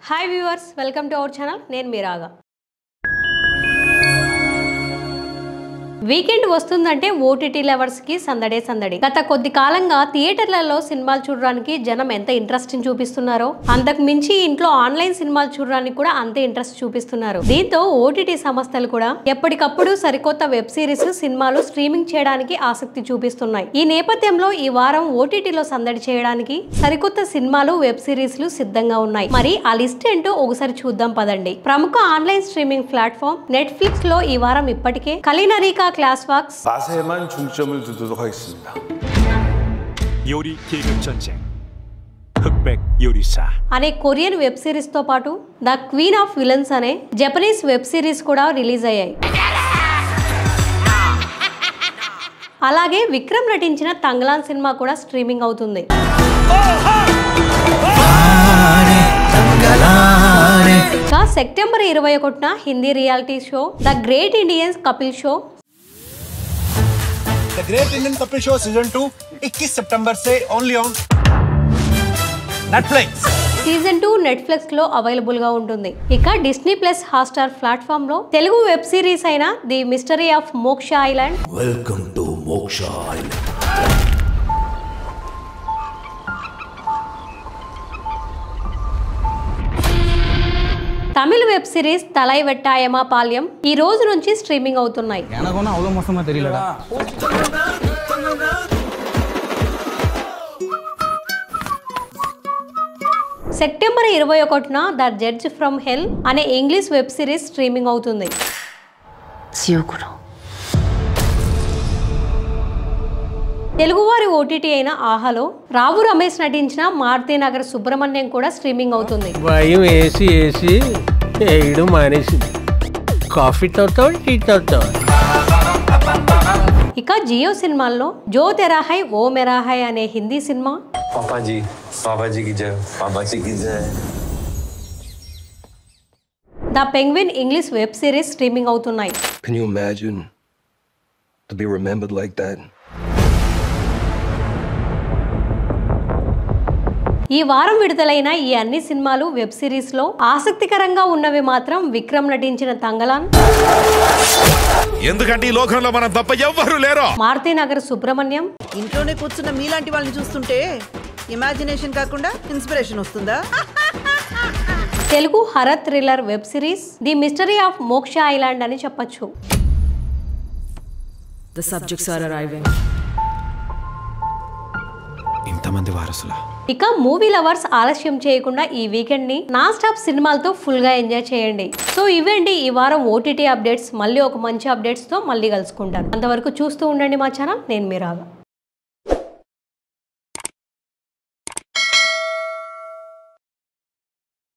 Hi viewers, welcome to our channel. నేను మీరాగా. Weekend వస్తుందంటే OTT lovers కి సందడే సందడి. గత కొద్ది కాలంగా థియేటర్లలో సినిమాలు చూడడానికి జనం ఎంత ఇంట్రెస్ట్ చూపిస్తున్నారో అంతకు మించి ఇంట్లో ఆన్లైన్ సినిమాలు చూడడానికి కూడా అంతే ఇంట్రెస్ట్ చూపిస్తున్నారు. దీంతో ఓటీటీ సంస్థలు కూడా ఎప్పటికప్పుడు సరికొత్త వెబ్ సిరీస్ సినిమాలు స్ట్రీమింగ్ చేయడానికి ఆసక్తి చూపిస్తున్నాయి. ఈ నేపథ్యంలో ఈ వారం ఓటీటీలో సందడి చేయడానికి సరికొత్త సినిమాలు వెబ్ సిరీస్లు సిద్ధంగా ఉన్నాయి. మరి ఆ లిస్ట్ ఏంటో ఒకసారి చూద్దాం పదండి. ప్రముఖ ఆన్లైన్ స్ట్రీమింగ్ ప్లాట్ఫామ్ నెట్ఫ్లిక్స్ లో ఈ వారం ఇప్పటికే కలినరికా 클래스박스 맛에만 중점을 두도록 하겠습니다. 요리 계급 전쟁 흑백 요리사 అనే కొరియన్ వెబ్ సిరీస్ తో పాటు ద క్వీన్ ఆఫ్ విలన్స్ అనే జపనీస్ వెబ్ సిరీస్ కూడా రిలీజ్ అయ్యాయి. అలాగే విక్రమ్ నటించిన తంగలాన్ సినిమా కూడా స్ట్రీమింగ్ అవుతుంది. సెప్టెంబర్ 21న Hindi reality show the great Indians Kapil show The Great Indian Couple Show Season 2 21 सितंबर से only on Netflix. Season 2 Netflix లో అవైలబుల్ గా ఉంటుంది. ఇక డిస్నీ ప్లస్ హాట్‌స్టార్ ప్లాట్ఫామ్ లో తెలుగు వెబ్ సిరీస్ అయిన the mystery of Moksha island welcome to మోక్ష ఐలాండ్ తమిళ వెబ్ సిరీస్ తలై వెట్టాయమా పాల్యం ఈ రోజు నుంచి స్ట్రీమింగ్ అవుతున్నాయి. సెప్టెంబర్ 21న ద జడ్జ్ ఫ్రమ్ హెల్ అనే ఇంగ్లీష్ వెబ్ సిరీస్ స్ట్రీమింగ్ అవుతుంది. తెలుగువారి ఓటీటీ అయిన ఆహాలో రావు రమేష్ నటించిన మారుతి నగర్ సుబ్రహ్మణ్యం కూడా స్ట్రీమింగ్ అవుతుంది. భయం ఏసి ఏసి ఏడు మానేసి కాఫీ తాగుతావా టీ తాగుతావా. ఇక జియో సినిమాల్లో జో తెరాహై ఓ మెరాహై అనే Hindi cinema the penguin English web series streaming అవుతున్నాయి. Can you imagine to be remembered like that? ఈ వారం విడుదలైన ఈ అన్ని సినిమాలు వెబ్ సిరీస్ లో ఆసక్తికరంగా ఉన్నవి మాత్రం విక్రమ్ నటించిన తంగలాన్, ఎందుకంటే ఈ లోకంలో మనం తప్ప ఎవ్వరూ లేరు, మారుతి నగర్ సుబ్రహ్మణ్యం. ఇంట్లోనే కూర్చున్న మీలాంటి వాళ్ళని చూస్తుంటే ఇమాజినేషన్ కాకుండా ఇన్స్పిరేషన్ వస్తుందా? Telugu horror thriller web series the mystery of Moksha island అని చెప్పొచ్చు. The subjects are arriving. ఇంతమంది వారసులా. ఇక మూవీ లవర్స్ ఆలస్యం చేయకుండా ఈ వీకెండ్ ని నాన్ స్టాప్ సినిమాలతో ఫుల్ గా ఎంజాయ్ చేయండి. సో ఇవేంటి ఈ వారం ఓటీటీ అప్డేట్స్. మళ్ళీ ఒక మంచి అప్డేట్స్ తో మళ్ళీ కలుసుకుంటాను. అంతవరకు చూస్తూ ఉండండి మా ఛానల్. నేను మీరాగా.